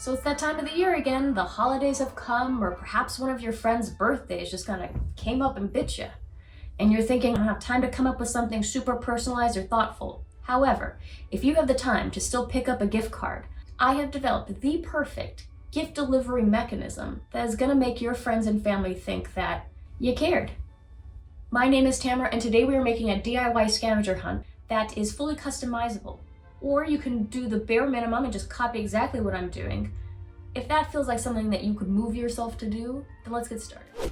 So it's that time of the year again. The holidays have come, or perhaps one of your friends' birthdays just kind of came up and bit you. And you're thinking, I don't have time to come up with something super personalized or thoughtful. However, if you have the time to still pick up a gift card, I have developed the perfect gift delivery mechanism that is gonna make your friends and family think that you cared. My name is Tamara, and today we are making a DIY scavenger hunt that is fully customizable. Or you can do the bare minimum and just copy exactly what I'm doing. If that feels like something that you could move yourself to do, then let's get started.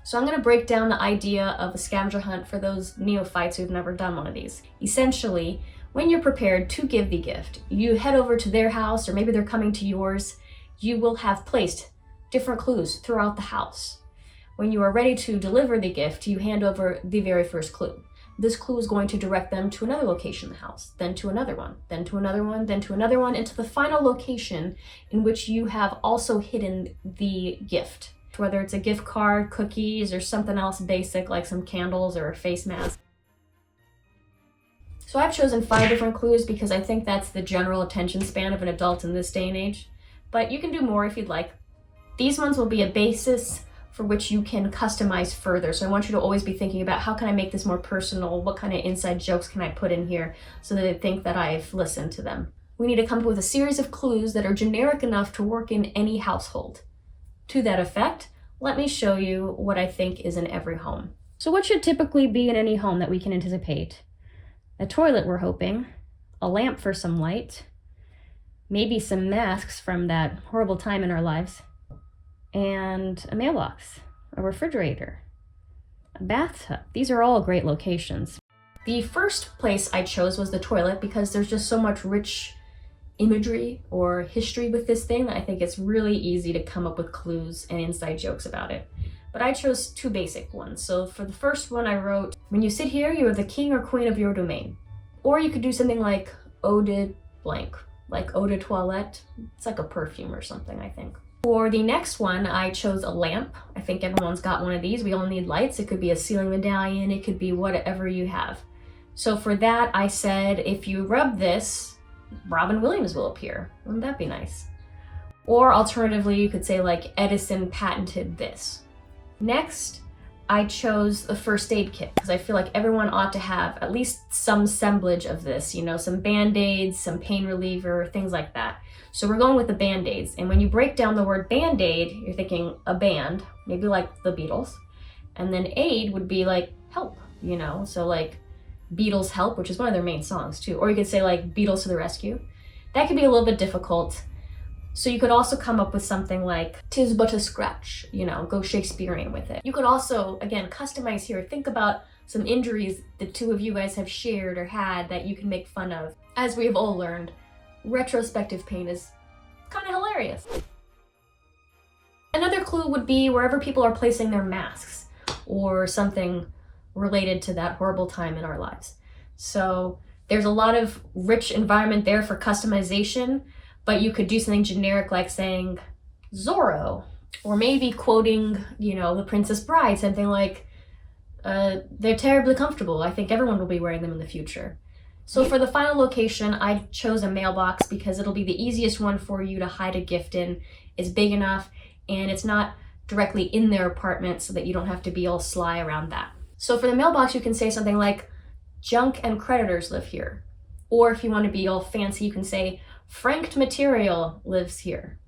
So I'm gonna break down the idea of a scavenger hunt for those neophytes who've never done one of these. Essentially, when you're prepared to give the gift, you head over to their house, or maybe they're coming to yours. You will have placed different clues throughout the house. When you are ready to deliver the gift, you hand over the very first clue. This clue is going to direct them to another location in the house, then to another one, then to another one, then to another one, and to the final location in which you have also hidden the gift. Whether it's a gift card, cookies, or something else basic like some candles or a face mask. So I've chosen 5 different clues because I think that's the general attention span of an adult in this day and age. But you can do more if you'd like. These ones will be a basis for which you can customize further. So I want you to always be thinking about, how can I make this more personal? What kind of inside jokes can I put in here so that they think that I've listened to them? We need to come up with a series of clues that are generic enough to work in any household. To that effect, let me show you what I think is in every home. So what should typically be in any home that we can anticipate? A toilet, we're hoping, a lamp for some light, maybe some masks from that horrible time in our lives, and a mailbox, a refrigerator, a bathtub. These are all great locations. The first place I chose was the toilet because there's just so much rich imagery or history with this thing that I think it's really easy to come up with clues and inside jokes about it. But I chose 2 basic ones. So for the first one I wrote, when you sit here, you are the king or queen of your domain. Or you could do something like eau de blank, like eau de toilette. It's like a perfume or something, I think. For the next one, I chose a lamp. I think everyone's got one of these. We all need lights. It could be a ceiling medallion. It could be whatever you have. So for that, I said, if you rub this, Robin Williams will appear. Wouldn't that be nice? Or alternatively, you could say like Edison patented this. Next, I chose a first aid kit because I feel like everyone ought to have at least some semblance of this, you know, some Band-Aids, some pain reliever, things like that. So we're going with the Band-Aids. And when you break down the word Band-Aid, you're thinking a band, maybe like the Beatles. And then aid would be like help, you know, so like Beatles Help, which is one of their main songs too. Or you could say like Beatles to the Rescue. That could be a little bit difficult. So you could also come up with something like, 'tis but a scratch, you know, go Shakespearean with it. You could also, again, customize here. Think about some injuries the 2 of you guys have shared or had that you can make fun of. As we have all learned, retrospective pain is kind of hilarious. Another clue would be wherever people are placing their masks or something related to that horrible time in our lives. So there's a lot of rich environment there for customization, but you could do something generic like saying Zorro, or maybe quoting, you know, The Princess Bride, something like, they're terribly comfortable. I think everyone will be wearing them in the future. So for the final location, I chose a mailbox because it'll be the easiest one for you to hide a gift in. It's big enough and it's not directly in their apartment so that you don't have to be all sly around that. So for the mailbox, you can say something like, junk and creditors live here. Or if you want to be all fancy, you can say, franked material lives here.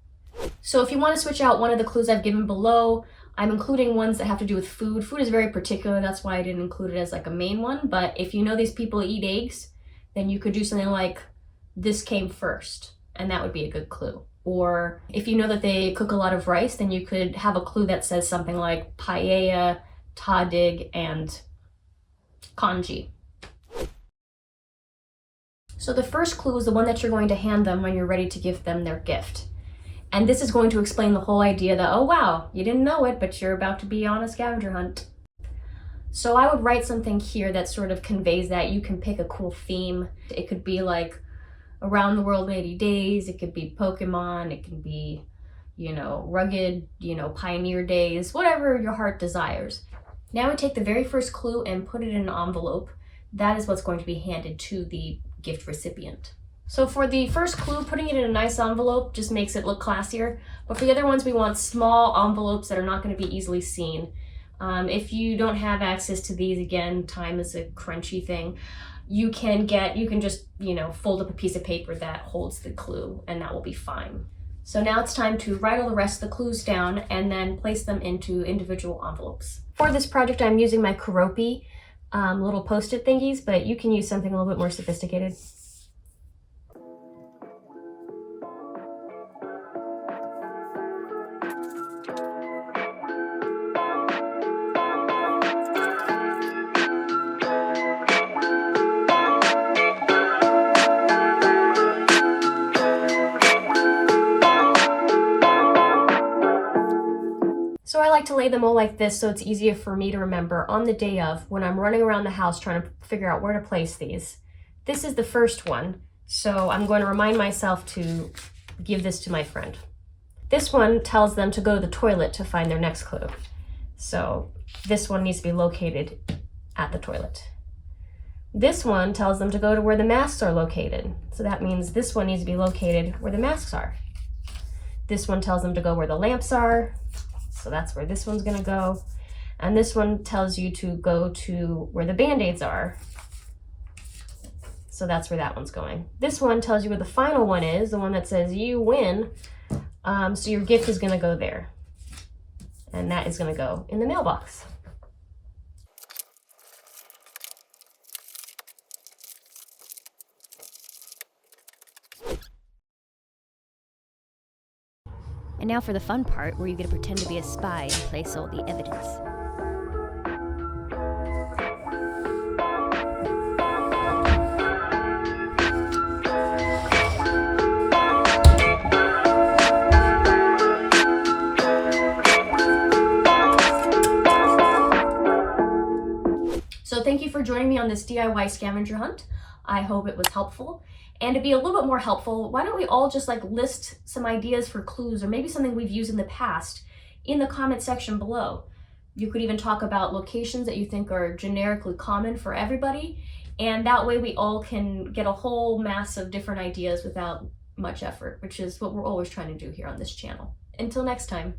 So if you want to switch out one of the clues I've given below, I'm including ones that have to do with food. Food is very particular, that's why I didn't include it as like a main one. But if you know these people eat eggs, then you could do something like, this came first, and that would be a good clue. Or if you know that they cook a lot of rice, then you could have a clue that says something like paella, tadig, and congee. So the first clue is the one that you're going to hand them when you're ready to give them their gift. And this is going to explain the whole idea that, oh wow, you didn't know it, but you're about to be on a scavenger hunt. So I would write something here that sort of conveys that. You can pick a cool theme. It could be like Around the World in 80 Days. It could be Pokemon. It can be, you know, rugged, you know, pioneer days, whatever your heart desires. Now we take the very first clue and put it in an envelope. That is what's going to be handed to the gift recipient. So for the first clue, putting it in a nice envelope just makes it look classier. But for the other ones, we want small envelopes that are not going to be easily seen. If you don't have access to these, again, time is a crunchy thing. You can just, fold up a piece of paper that holds the clue, and that will be fine. So now it's time to write all the rest of the clues down and then place them into individual envelopes. For this project, I'm using my Karopi little post-it thingies, but you can use something a little bit more sophisticated. So I like to lay them all like this so it's easier for me to remember on the day of when I'm running around the house trying to figure out where to place these. This is the first one, so I'm going to remind myself to give this to my friend. This one tells them to go to the toilet to find their next clue. So this one needs to be located at the toilet. This one tells them to go to where the masks are located. So that means this one needs to be located where the masks are. This one tells them to go where the lamps are. So that's where this one's gonna go. And this one tells you to go to where the Band-Aids are. So that's where that one's going. This one tells you where the final one is, the one that says you win. So your gift is gonna go there. And that is gonna go in the mailbox. And now for the fun part, where you get to pretend to be a spy and place all the evidence. So thank you for joining me on this DIY scavenger hunt. I hope it was helpful. And to be a little bit more helpful, why don't we all just list some ideas for clues, or maybe something we've used in the past, in the comment section below. You could even talk about locations that you think are generically common for everybody, and that way we all can get a whole mass of different ideas without much effort, which is what we're always trying to do here on this channel. Until next time.